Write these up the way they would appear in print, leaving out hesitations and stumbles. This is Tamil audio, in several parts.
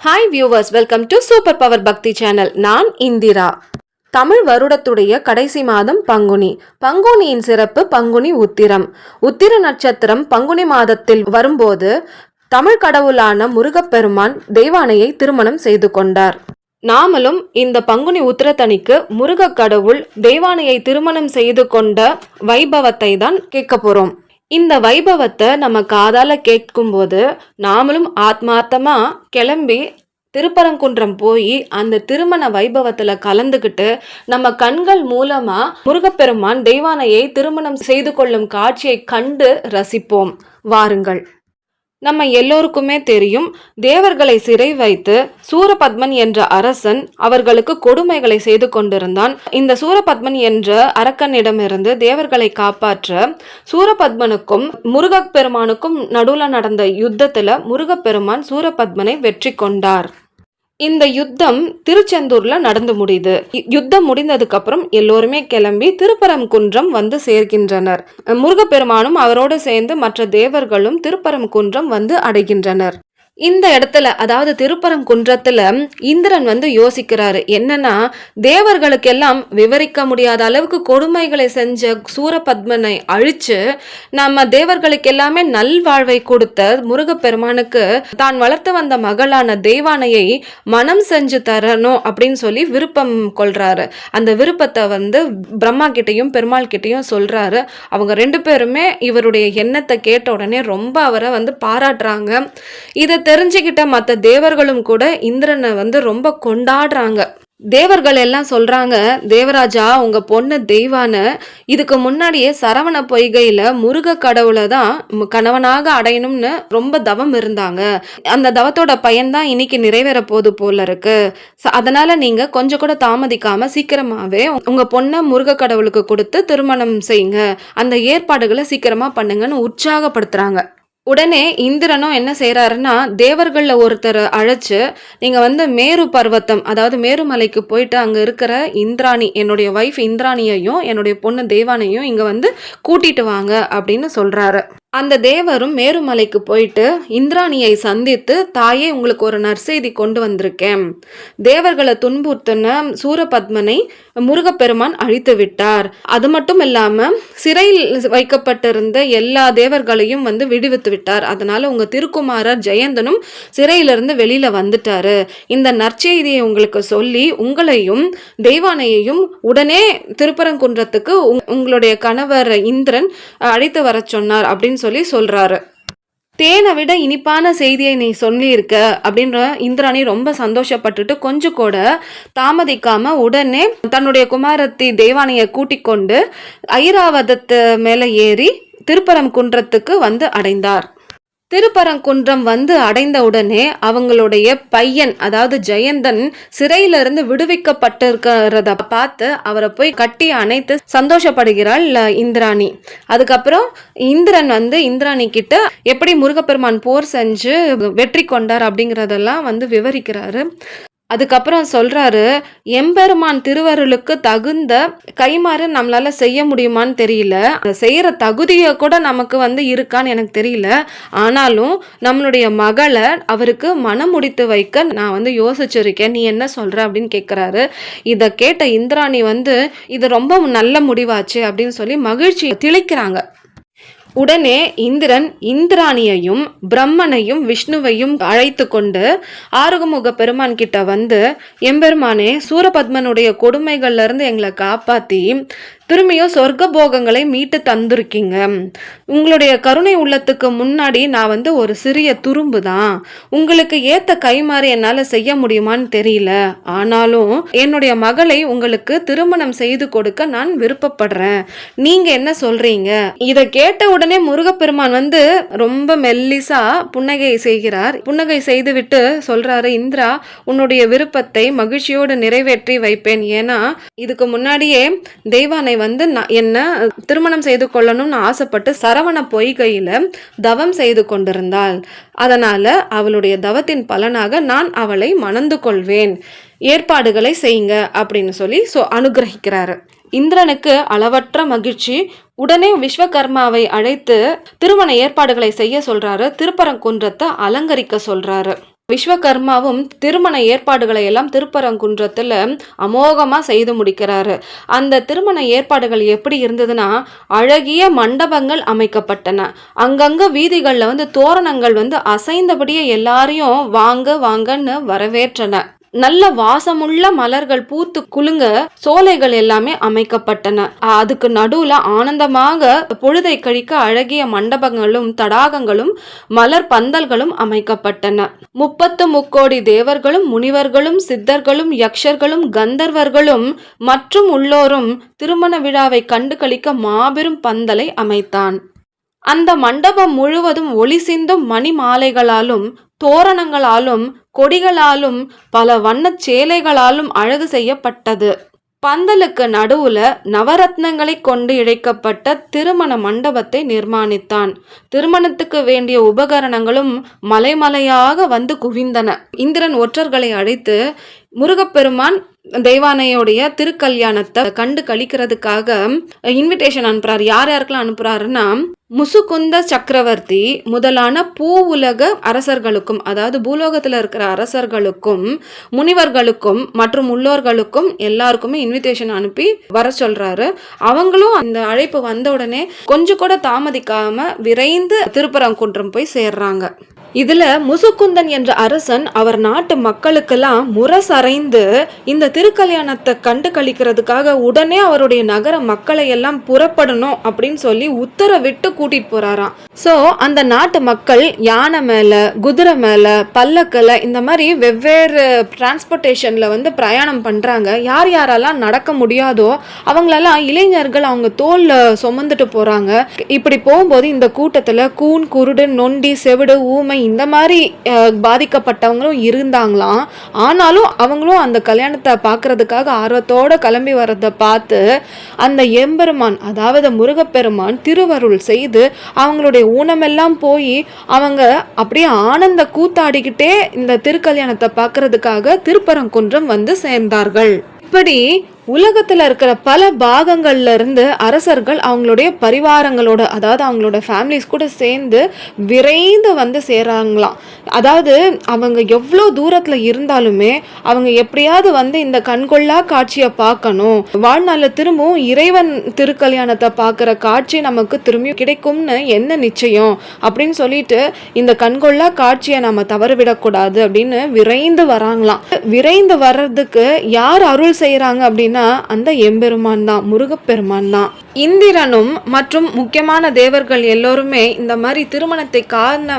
Hi viewers, welcome to super power பக்தி சேனல். நான் இந்திரா. தமிழ் வருடத்துடைய கடைசி மாதம் பங்குனி. பங்குனியின் சிறப்பு பங்குனி உத்திரம். உத்திர நட்சத்திரம் பங்குனி மாதத்தில் வரும்போது தமிழ் கடவுளான முருகப்பெருமான் தெய்வானையை திருமணம் செய்து கொண்டார். நாமளும் இந்த பங்குனி உத்திரத்தணிக்கு முருக கடவுள் தெய்வானையை திருமணம் செய்து கொண்ட வைபவத்தை தான் கேட்க போறோம். இந்த வைபவத்தை நம்ம காதால கேட்கும்போது நாமளும் ஆத்மார்த்தமா கிளம்பி திருப்பரங்குன்றம் போய் அந்த திருமண வைபவத்துல கலந்துக்கிட்டு நம்ம கண்கள் மூலமா முருகப்பெருமான் தெய்வானையை திருமணம் செய்து கொள்ளும் காட்சியை கண்டு ரசிப்போம். வாருங்கள். நம்ம எல்லோருக்குமே தெரியும், தேவர்களை சிறை வைத்து சூரபத்மன் என்ற அரசன் அவர்களுக்கு கொடுமைகளை செய்து கொண்டிருந்தான். இந்த சூரபத்மன் என்ற அரக்கனிடமிருந்து தேவர்களை காப்பாற்ற சூரபத்மனுக்கும் முருகப்பெருமானுக்கும் நடுவுல நடந்த யுத்தத்துல முருகப்பெருமான் சூரபத்மனை வெற்றி கொண்டார். இந்த யுத்தம் திருச்செந்தூர்ல நடந்து முடியுது. யுத்தம் முடிந்ததுக்கு அப்புறம் எல்லோருமே கிளம்பி திருப்பரங்குன்றம் வந்து சேர்கின்றனர். முருகப்பெருமானும் அவரோடு சேர்ந்து மற்ற தேவர்களும் திருப்பரங்குன்றம் வந்து அடைகின்றனர். இந்த இடத்துல, அதாவது திருப்பரங்குன்றத்துல இந்திரன் வந்து யோசிக்கிறாரு. என்னன்னா, தேவர்களுக்கெல்லாம் விவரிக்க முடியாத அளவுக்கு கொடுமைகளை செஞ்ச சூரபத்மனை அழிச்சு நம்ம தேவர்களுக்கு எல்லாமே நல்வாழ்வை கொடுத்த முருகப்பெருமானுக்கு தான் வளர்த்து வந்த மகளான தெய்வானையை மனம் செஞ்சு தரணும் அப்படின்னு சொல்லி விருப்பம் கொள்றாரு. அந்த விருப்பத்தை வந்து பிரம்மா கிட்டையும் பெருமாள் கிட்டையும் சொல்றாரு. அவங்க ரெண்டு பேருமே இவருடைய எண்ணத்தை கேட்ட உடனே ரொம்ப அவரை வந்து பாராட்டுறாங்க. இதை தெரிஞ்சுக்கிட்ட மற்ற தேவர்களும் கூட இந்திரனை வந்து ரொம்ப கொண்டாடுறாங்க. தேவர்கள் எல்லாம் சொல்றாங்க, தேவராஜா, உங்க பொண்ணு தெய்வான இதுக்கு முன்னாடியே சரவண பொய்கையில முருக கடவுளை தான் கணவனாக அடையணும்னு ரொம்ப தவம் இருந்தாங்க. அந்த தவத்தோட பயன்தான் இன்னைக்கு நிறைவேற போது போல இருக்கு. அதனால நீங்க கொஞ்சம் கூட தாமதிக்காம சீக்கிரமாவே உங்க பொண்ணை முருக கடவுளுக்கு கொடுத்து திருமணம் செய்யுங்க, அந்த ஏற்பாடுகளை சீக்கிரமா பண்ணுங்கன்னு உற்சாகப்படுத்துறாங்க. உடனே இந்திரனும் என்ன செய்யறாருன்னா, தேவர்கள்ல ஒருத்தர் அழைச்சு, நீங்க வந்து மேரு பர்வத்தம், அதாவது மேருமலைக்கு போயிட்டு அங்க இருக்கிற இந்திராணி, என்னுடைய வைஃப் இந்திராணியையும் என்னுடைய பொண்ணு தேவானையும் இங்க வந்து கூட்டிட்டு வாங்க அப்படின்னு சொல்றாரு. அந்த தேவரும் மேருமலைக்கு போயிட்டு இந்திராணியை சந்தித்து, தாயே, உங்களுக்கு ஒரு நற்செய்தி கொண்டு வந்திருக்கேன். தேவர்களை துன்புறுத்தின சூரபத்மனை முருகப்பெருமான் அழித்து விட்டார். அது மட்டும் இல்லாம சிறையில் வைக்கப்பட்டிருந்த எல்லா தேவர்களையும் வந்து விடுவித்து விட்டார். அதனால உங்க திருக்குமாரர் ஜெயந்தனும் சிறையிலிருந்து வெளியில வந்துட்டாரு. இந்த நற்செய்தியை உங்களுக்கு சொல்லி உங்களையும் தெய்வானையையும் உடனே திருப்பரங்குன்றத்துக்கு உங்களுடைய கணவர் இந்திரன் அழைத்து வர சொன்னார் அப்படின்னு சொல்லி சொல்றாரு. தேனை விட இனிப்பான செய்தியை நீ சொல்லியிருக்க அப்படின்ற இந்திராணி ரொம்ப சந்தோஷப்பட்டுட்டு கொஞ்சம் கூட தாமதிக்காம உடனே தன்னுடைய குமாரத்தி தெய்வானையை கூட்டிக் கொண்டு ஐராவதத்து மேல ஏறி திருப்பரங்குன்றத்துக்கு வந்து அடைந்தார். திருப்பரங்குன்றம் வந்து அடைந்த உடனே அவங்களுடைய பையன், அதாவது ஜெயந்தன், சிறையிலிருந்து விடுவிக்கப்பட்டிருக்கிறத பார்த்து அவரை போய் கட்டி அணைத்து சந்தோஷப்படுகிறாள் இந்திராணி. அதுக்கப்புறம் இந்திரன் வந்து இந்திராணி கிட்ட எப்படி முருகப்பெருமான் போர் செஞ்சு வெற்றி கொண்டார் அப்படிங்கிறதெல்லாம் வந்து விவரிக்கிறாரு. அதுக்கப்புறம் சொல்றாரு, எம்பெருமான் திருவருளுக்கு தகுந்த கைமாறு நம்மளால செய்ய முடியுமான்னு தெரியல, செய்யற தகுதியை கூட நமக்கு வந்து இருக்கான்னு எனக்கு தெரியல. ஆனாலும் நம்மளுடைய மகளை அவருக்கு மனம் முடித்து வைக்க நான் வந்து யோசிச்சிருக்கேன், நீ என்ன சொல்ற அப்படின்னு கேட்கிறாரு. இதை கேட்ட இந்திராணி வந்து இது ரொம்ப நல்ல முடிவாச்சு அப்படின்னு சொல்லி மகிழ்ச்சி திளைக்கிறாங்க. உடனே இந்திரன் இந்திராணியையும் பிரம்மனையும் விஷ்ணுவையும் அழைத்து கொண்டு ஆறுமுக பெருமான் கிட்ட வந்து, எம்பெருமானே, சூரபத்மனுடைய கொடுமைகள்ல இருந்து எங்களை காப்பாத்தி திரும்பியும் சொர்க்க போகங்களை மீட்டு தந்திருக்கீங்க. உங்களுடைய கருணை உள்ளத்துக்கு முன்னாடி நான் வந்து ஒரு சிறிய துரும்பு தான். உங்களுக்கு ஏத்த கைமாறு என்னால செய்ய முடியுமான்னு தெரியல. ஆனாலும் என்னுடைய மகளை உங்களுக்கு திருமணம் செய்து கொடுக்க நான் விருப்பப்படுறேன். நீங்க என்ன சொல்றீங்க? இதை கேட்ட உடனே முருகப்பெருமான் வந்து ரொம்ப மெல்லிசா புன்னகை செய்கிறார். புன்னகை செய்துவிட்டு சொல்றாரு, இந்திரா, உன்னுடைய விருப்பத்தை மகிழ்ச்சியோடு நிறைவேற்றி வைப்பேன். ஏன்னா இதுக்கு முன்னாடியே தெய்வானை வந்து என்ன திருமணம் செய்து கொள்ளணும்னு ஆசைப்பட்டு சரவண பொய்கையில தவம் செய்து கொண்டிருந்தாள். அதனால அவளுடைய தவத்தின் பலனாக நான் அவளை மணந்து கொள்வேன், ஏற்பாடுகளை செய்யுங்க அப்படின்னு சொல்லி அனுகிரகிக்கிறாரு. இந்திரனுக்கு அளவற்ற மகிழ்ச்சி. உடனே விஸ்வகர்மாவை அழைத்து திருமண ஏற்பாடுகளை செய்ய சொல்றாரு. திருப்பரங்குன்றத்தை அலங்கரிக்க சொல்றாரு. விஸ்வகர்மாவும் திருமண ஏற்பாடுகளை எல்லாம் திருப்பரங்குன்றத்துல அமோகமா செய்து முடிக்கிறாரு. அந்த திருமண ஏற்பாடுகள் எப்படி இருந்ததுன்னா, அழகிய மண்டபங்கள் அமைக்கப்பட்டன. அங்கங்க வீதிகள்ல தோரணங்கள் அசைந்தபடியே எல்லாரையும் வாங்க வாங்கன்னு வரவேற்றன. நல்ல வாசமுள்ள மலர்கள் பூத்து குலுங்க சோலைகள் எல்லாமே அமைக்கப்பட்டன. அதுக்கு நடுவுல ஆனந்தமாக பொழுதை கழிக்க அழகிய மண்டபங்களும் தடாகங்களும் மலர் பந்தல்களும் அமைக்கப்பட்டன. 33 தேவர்களும் முனிவர்களும் சித்தர்களும் யக்ஷர்களும் கந்தர்வர்களும் மற்றும் உள்ளோரும் திருமண விழாவை கண்டு களிக்க மாபெரும் பந்தலை அமைத்தான். அந்த மண்டபம் முழுவதும் ஒளி சிந்தும் மணி மாலைகளாலும் தோரணங்களாலும் கொடிகளாலும் பல வண்ணச் சேலைகளாலும் அழகு செய்யப்பட்டது. பந்தலுக்கு நடுவுல நவரத்னங்களை கொண்டு இழைக்கப்பட்ட திருமண மண்டபத்தை நிர்மாணித்தான். திருமணத்துக்கு வேண்டிய உபகரணங்களும் மலைமலையாக குவிந்தன. இந்திரன் ஒற்றர்களை அழைத்து முருகப்பெருமான் தெய்வானையோடைய திருக்கல்யாணத்தை கண்டு கழிக்கிறதுக்காக இன்விடேஷன் அனுப்புறாரு. யார் யாருக்கெல்லாம் அனுப்புறாருன்னா, முசுகுந்த சக்கரவர்த்தி முதலான பூவுலக அரசர்களுக்கும், அதாவது பூலோகத்தில் இருக்கிற அரசர்களுக்கும் முனிவர்களுக்கும் மற்றும் உள்ளோர்களுக்கும் எல்லாருக்குமே இன்விடேஷன் அனுப்பி வர சொல்றாரு. அவங்களும் அந்த அழைப்பு வந்த உடனே கொஞ்சம் கூட தாமதிக்காம விரைந்து திருப்பரங்குன்றம் போய் சேர்றாங்க. இதுல முசுகுந்தன் என்ற அரசன் அவர் நாட்டு மக்களுக்கெல்லாம் முரசறைந்து இந்த திருக்கல்யாணத்தை கண்டு கழிக்கிறதுக்காக உடனே அவருடைய நகர மக்களை எல்லாம் புறப்படணும் அப்படின்னு சொல்லி உத்தரவிட்டு கூட்டிட்டு போறாராம். சோ அந்த நாட்டு மக்கள் யானை மேல, குதிரை மேல, பல்லக்கில் இந்த மாதிரி வெவ்வேறு டிரான்ஸ்போர்ட்டேஷன்ல பிரயாணம் பண்றாங்க. யார் யாரெல்லாம் நடக்க முடியாதோ அவங்களெல்லாம் இளைஞர்கள் அவங்க தோல்ல சுமந்துட்டு போறாங்க. இப்படி போகும்போது இந்த கூட்டத்துல கூன், குருடு, நொண்டி, செவிடு, ஊமை இந்த மாதிரி பாதிக்கப்பட்டவங்களும் இருந்தாங்களாம். ஆனாலும் அவங்களும் அந்த கல்யாணத்தை பார்க்கறதுக்காக ஆர்வத்தோட கிளம்பி வர்றதை பார்த்து அந்த எம்பெருமான், அதாவது முருகப்பெருமான் திருவருள் செய்து அவங்களுடைய ஊனமெல்லாம் போய் அவங்க அப்படியே ஆனந்த கூத்தாடிக்கிட்டே இந்த திருக்கல்யாணத்தை பார்க்கறதுக்காக திருப்பரங்குன்றம் சேர்ந்தார்கள். இப்படி உலகத்துல இருக்கிற பல பாகங்கள்ல இருந்து அரசர்கள் அவங்களுடைய பரிவாரங்களோட, அதாவது அவங்களோட ஃபேமிலிஸ் கூட சேர்ந்து விரைந்து சேராங்களாம். அதாவது அவங்க எவ்வளோ தூரத்துல இருந்தாலுமே அவங்க எப்படியாவது இந்த கண்கொள்ளா காட்சியை பார்க்கணும், வாழ்நாளில் திரும்பவும் இறைவன் திருக்கல்யாணத்தை பார்க்குற காட்சி நமக்கு திரும்பி கிடைக்கும்னு என்ன நிச்சயம் அப்படின்னு சொல்லிட்டு இந்த கண்கொள்ளா காட்சியை நம்ம தவறவிடக்கூடாது அப்படின்னு விரைந்து வராங்களாம். விரைந்து வர்றதுக்கு யார் அருள் செய்யறாங்க அப்படின்னா அந்த எம்பெருமான் தான், முருகப்பெருமான் தான். இந்திரனும் மற்றும் முக்கியமான தேவர்கள் எல்லோருமே இந்த மாதிரி திருமணத்தை காண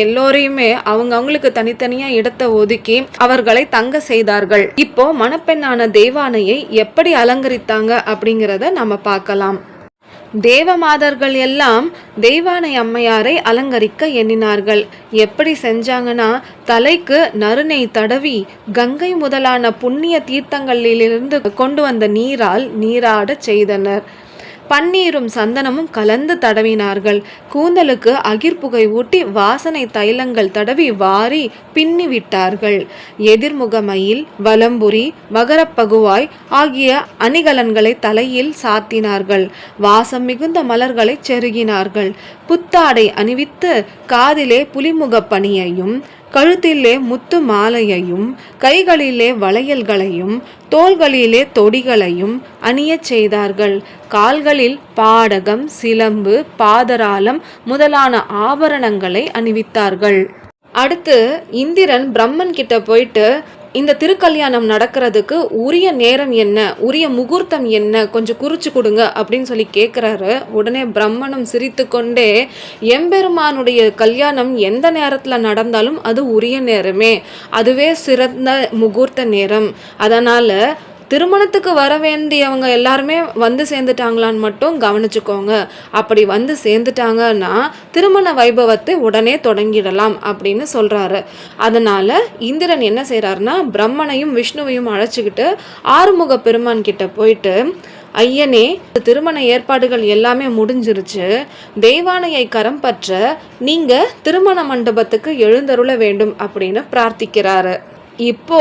எல்லோரையுமே அவங்களுக்கு தனித்தனியா இடத்தை ஒதுக்கி அவர்களை தங்க செய்தார்கள். இப்போ மணப்பெண்ணான தெய்வானையை எப்படி அலங்கரித்தாங்க அப்படிங்கிறத நம்ம பார்க்கலாம். தேவமாதர்கள் எல்லாம் தெய்வானை அம்மையாரை அலங்கரிக்க எண்ணினார்கள். எப்படி செஞ்சாங்கன்னா, தலைக்கு நறுநெய் தடவி கங்கை முதலான புண்ணிய தீர்த்தங்களிலிருந்து கொண்டு வந்த நீரால் நீராட செய்தனர். பன்னீரும் சந்தனமும் கலந்து தடவினார்கள். கூந்தலுக்கு அகிர்புகை ஊட்டி வாசனை தைலங்கள் தடவி வாரி பின்னி விட்டார்கள். எதிர்முகமயில், வலம்புரி, மகரப்பகுவாய் ஆகிய அணிகலன்களை தலையில் சாத்தினார்கள். வாசம் மிகுந்த மலர்களை செருகினார்கள். புத்தாடை அணிவித்து காதிலே புலிமுக பணியையும், கழுத்திலே முத்து மாலையையும், கைகளிலே வளையல்களையும், தோள்களிலே தொடிகளையும் அணியச் செய்தார்கள். கால்களில் பாடகம், சிலம்பு, பாதராலம் முதலான ஆபரணங்களை அணிவித்தார்கள். அடுத்து இந்திரன் பிரம்மன் கிட்ட போயிட்டு, இந்த திருக்கல்யாணம் நடக்கிறதுக்கு உரிய நேரம் என்ன, உரிய முகூர்த்தம் என்ன, கொஞ்சம் குறிச்சு கொடுங்க அப்படின்னு சொல்லி கேட்குறாரு. உடனே பிரம்மனும் சிரித்து கொண்டே, எம்பெருமானுடைய கல்யாணம் எந்த நேரத்தில் நடந்தாலும் அது உரிய நேரமே, அதுவே சிறந்த முகூர்த்த நேரம். அதனால் திருமணத்துக்கு வர வேண்டியவங்க எல்லாருமே சேர்ந்துட்டாங்களான்னு மட்டும் கவனிச்சுக்கோங்க. அப்படி சேர்ந்துட்டாங்கன்னா திருமண வைபவத்தை உடனே தொடங்கிடலாம் அப்படின்னு சொல்றாரு. அதனால இந்திரன் என்ன செய்யறாருன்னா, பிரம்மனையும் விஷ்ணுவையும் அழைச்சிக்கிட்டு ஆறுமுக பெருமான் கிட்ட போயிட்டு, ஐயனே, திருமண ஏற்பாடுகள் எல்லாமே முடிஞ்சிருச்சு, தெய்வானையை கரம் பற்ற நீங்க திருமண மண்டபத்துக்கு எழுந்தருள வேண்டும் அப்படின்னு பிரார்த்திக்கிறாரு. இப்போ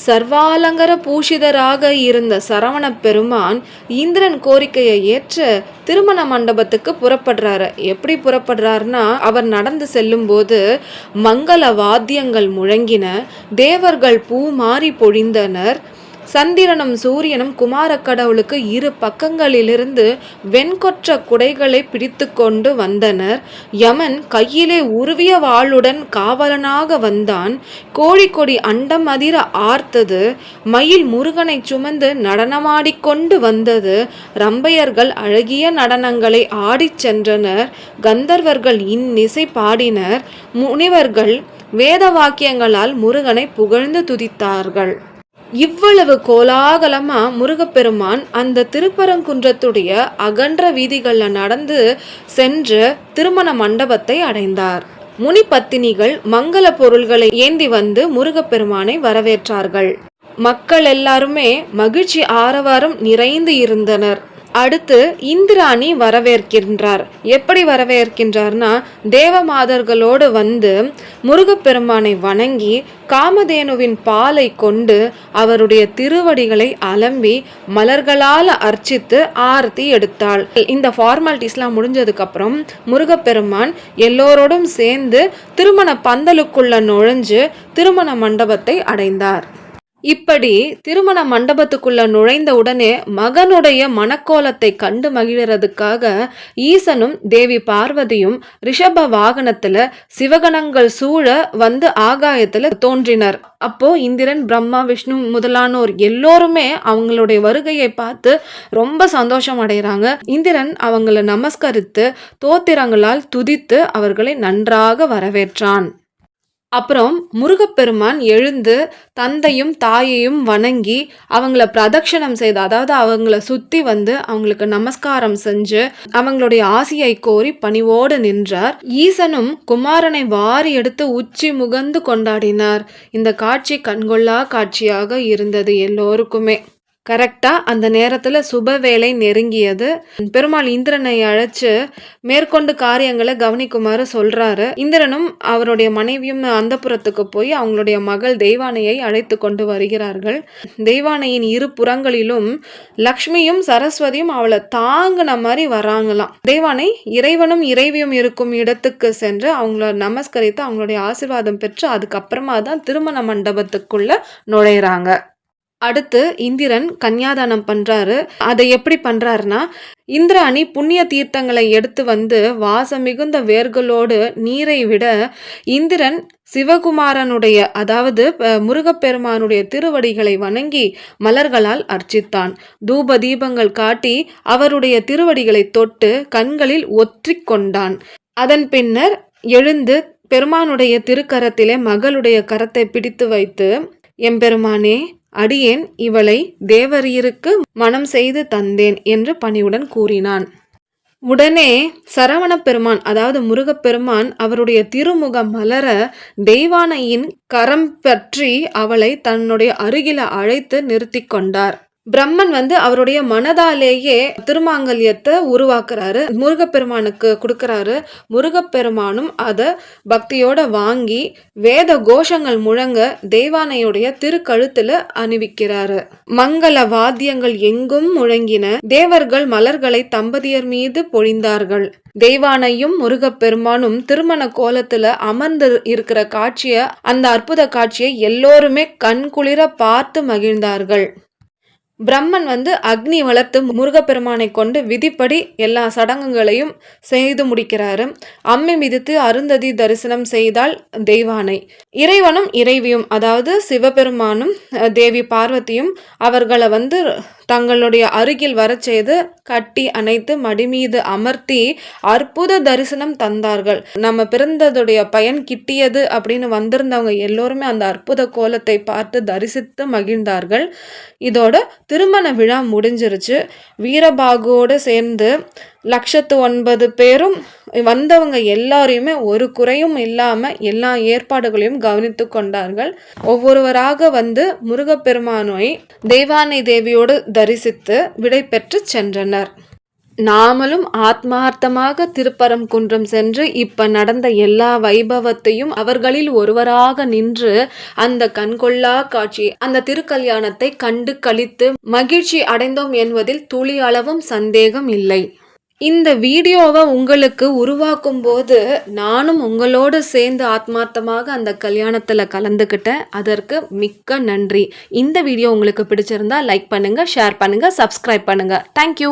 சர்வாலங்கர பூஷிதராக இருந்த சரவண பெருமான் இந்திரன் கோரிக்கையை ஏற்று திருமண மண்டபத்துக்கு புறப்படுறாரு. எப்படி புறப்படுறாருன்னா, அவர் நடந்து செல்லும்போது மங்கள வாத்தியங்கள் முழங்கின, தேவர்கள் பூ மாறி பொழிந்தனர். சந்திரனும் சூரியனும் குமாரக்கடவுளுக்கு இரு பக்கங்களிலிருந்து வெண்கொற்ற குடைகளை பிடித்து கொண்டு வந்தனர். யமன் கையிலே உருவிய வாளுடன் காவலனாக வந்தான். கோழிக்கொடி அண்டம் அதிர ஆர்த்தது. மயில் முருகனை சுமந்து நடனமாடிக்கொண்டு வந்தது. ரம்பையர்கள் அழகிய நடனங்களை ஆடிச் சென்றனர். கந்தர்வர்கள் இன்னிசை பாடினர். முனிவர்கள் வேத வாக்கியங்களால் முருகனை புகழ்ந்து துதித்தார்கள். இவ்வளவு கோலாகலமா முருகப்பெருமான் அந்த திருப்பரங்குன்றத்துடைய அகன்ற வீதிகள்ல நடந்து சென்று திருமண மண்டபத்தை அடைந்தார். முனி பத்தினிகள் மங்கள பொருள்களை ஏந்தி வந்து முருகப்பெருமானை வரவேற்றார்கள். மக்கள் எல்லாருமே மகிழ்ச்சி ஆரவாரம் நிறைந்து இருந்தனர். அடுத்து இந்திராணி வரவேற்கின்றார். எப்படி வரவேற்கின்றார்னா, தேவமாதர்களோடு வந்து முருகப்பெருமானை வணங்கி காமதேனுவின் பாலை கொண்டு அவருடைய திருவடிகளை அலம்பி மலர்களால் அர்ச்சித்து ஆரத்தி எடுத்தாள். இந்த ஃபார்மாலிட்டிஸ்லாம் முடிஞ்சதுக்கு அப்புறம் முருகப்பெருமான் எல்லோரோடும் சேர்ந்து திருமண பந்தலுக்குள்ள நுழைஞ்சு திருமண மண்டபத்தை அடைந்தார். இப்படி திருமண மண்டபத்துக்குள்ள நுழைந்த உடனே மகனுடைய மனக்கோலத்தை கண்டு மகிழறதுக்காக ஈசனும் தேவி பார்வதியும் ரிஷப வாகனத்துல சிவகணங்கள் சூழ வந்து ஆகாயத்துல தோன்றினர். அப்போ இந்திரன், பிரம்மா, விஷ்ணு முதலானோர் எல்லோருமே அவங்களுடைய வருகையை பார்த்து ரொம்ப சந்தோஷம் அடைகிறாங்க. இந்திரன் அவங்களை நமஸ்கரித்து தோத்திரங்களால் துதித்து அவர்களை நன்றாக வரவேற்றான். அப்புறம் முருகப்பெருமான் எழுந்து தந்தையும் தாயையும் வணங்கி அவங்கள பிரதட்சணம் செய்து, அதாவது அவங்கள சுத்தி வந்து அவங்களுக்கு நமஸ்காரம் செஞ்சு அவங்களுடைய ஆசியை கோரி பணிவோடு நின்றார். ஈசனும் குமாரனை வாரி எடுத்து உச்சி முகந்து கொண்டாடினார். இந்த காட்சி கண்கொள்ளா காட்சியாக இருந்தது எல்லோருக்குமே. கரெக்டா அந்த நேரத்துல சுப வேளை நெருங்கியது. பெருமாள் இந்திரனை அழைச்சு மேற்கொண்டு காரியங்களை கவனிக்குமாறு சொல்றாரு. இந்திரனும் அவருடைய மனைவியும் அந்தப்புறத்துக்கு போய் அவங்களுடைய மகள் தெய்வானையை அழைத்து கொண்டு வருகிறார்கள். தெய்வானையின் இரு புறங்களிலும் லக்ஷ்மியும் சரஸ்வதியும் அவளை தாங்கின மாதிரி வராங்களாம். தெய்வானை இறைவனும் இறைவியும் இருக்கும் இடத்துக்கு சென்று அவங்கள நமஸ்கரித்து அவங்களுடைய ஆசீர்வாதம் பெற்று அதுக்கப்புறமா தான் திருமண மண்டபத்துக்குள்ள நுழையிறாங்க. அடுத்து இந்திரன் கன்னியாதானம் பண்றாரு. அதை எப்படி பண்றாருன்னா, இந்திராணி புண்ணிய தீர்த்தங்களை எடுத்து வந்து வாசம் மிகுந்த வேர்களோடு நீரை விட இந்திரன் சிவகுமாரனுடைய, அதாவது முருகப்பெருமானுடைய திருவடிகளை வணங்கி மலர்களால் அர்ச்சித்தான். தூப தீபங்கள் காட்டி அவருடைய திருவடிகளை தொட்டு கண்களில் ஒற்றிக் கொண்டான். அதன் பின்னர் எழுந்து பெருமானுடைய திருக்கரத்திலே மகளுடைய கரத்தை பிடித்து வைத்து, எம்பெருமானே, அடியேன் இவளை தேவரீருக்கு மனம் செய்து தந்தேன் என்று பணிவுடன் கூறினான். உடனே சரவண பெருமான், அதாவது முருகப்பெருமான் அவருடைய திருமுகம் மலர தெய்வானையின் கரம் பற்றி அவளை தன்னுடைய அருகில அழைத்து நிறுத்தி கொண்டார். பிரம்மன் வந்து அவருடைய மனதாலேயே திருமாங்கல்யத்தை உருவாக்குறாரு, முருகப்பெருமானுக்கு கொடுக்கறாரு. முருகப்பெருமானும் அதை பக்தியோட வாங்கி வேத கோஷங்கள் முழங்க தெய்வானையுடைய திருக்கழுத்துல அணிவிக்கிறாரு. மங்கள வாத்தியங்கள் எங்கும் முழங்கின. தேவர்கள் மலர்களை தம்பதியர் மீது பொழிந்தார்கள். தெய்வானையும் முருகப்பெருமானும் திருமண கோலத்துல அமர்ந்து இருக்கிற காட்சிய, அந்த அற்புத காட்சியை எல்லோருமே கண்குளிர பார்த்து மகிழ்ந்தார்கள். பிரம்மன் வந்து அக்னி வளர்த்து முருகப்பெருமானை கொண்டு விதிப்படி எல்லா சடங்குகளையும் செய்து முடிக்கிறாரு. அம்மி மிதித்து அருந்ததி தரிசனம் செய்தால் தெய்வானை. இறைவனும் இறைவியும், அதாவது சிவபெருமானும் தேவி பார்வதியும் அவர்களை வந்து தங்களுடைய அருகில் வர செய்து கட்டி அணைத்து மடி மீது அமர்த்தி அற்புத தரிசனம் தந்தார்கள். நம்ம பிறந்ததுடைய பயன் கிட்டியது அப்படின்னு வந்திருந்தவங்க எல்லோருமே அந்த அற்புத கோலத்தை பார்த்து தரிசித்து மகிழ்ந்தார்கள். இதோட திருமண விழா முடிஞ்சிருச்சு. வீரபாகுவோடு சேர்ந்து 109 பேரும் வந்தவங்க எல்லாரையுமே ஒரு குறையும் இல்லாம எல்லா ஏற்பாடுகளையும் கவனித்து கொண்டார்கள். ஒவ்வொருவராக வந்து முருகப்பெருமானை தெய்வானை தேவியோடு தரிசித்து விடை பெற்று சென்றனர். நாமளும் ஆத்மார்த்தமாக திருப்பரங்குன்றம் சென்று இப்ப நடந்த எல்லா வைபவத்தையும் அவர்களில் ஒருவராக நின்று அந்த கண்கொள்ளா காட்சி அந்த திருக்கல்யாணத்தை கண்டு களித்து மகிழ்ச்சி அடைந்தோம் என்பதில் துளி அளவும் சந்தேகம் இல்லை. இந்த வீடியோவை உங்களுக்கு உருவாக்கும் போது நானும் உங்களோடு சேர்ந்து ஆத்மார்த்தமாக அந்த கல்யாணத்தில் கலந்துக்கிட்டேன். அதற்கு மிக்க நன்றி. இந்த வீடியோ உங்களுக்கு பிடிச்சிருந்தா லைக் பண்ணுங்க, ஷேர் பண்ணுங்க, சப்ஸ்கிரைப் பண்ணுங்க. தேங்க்யூ.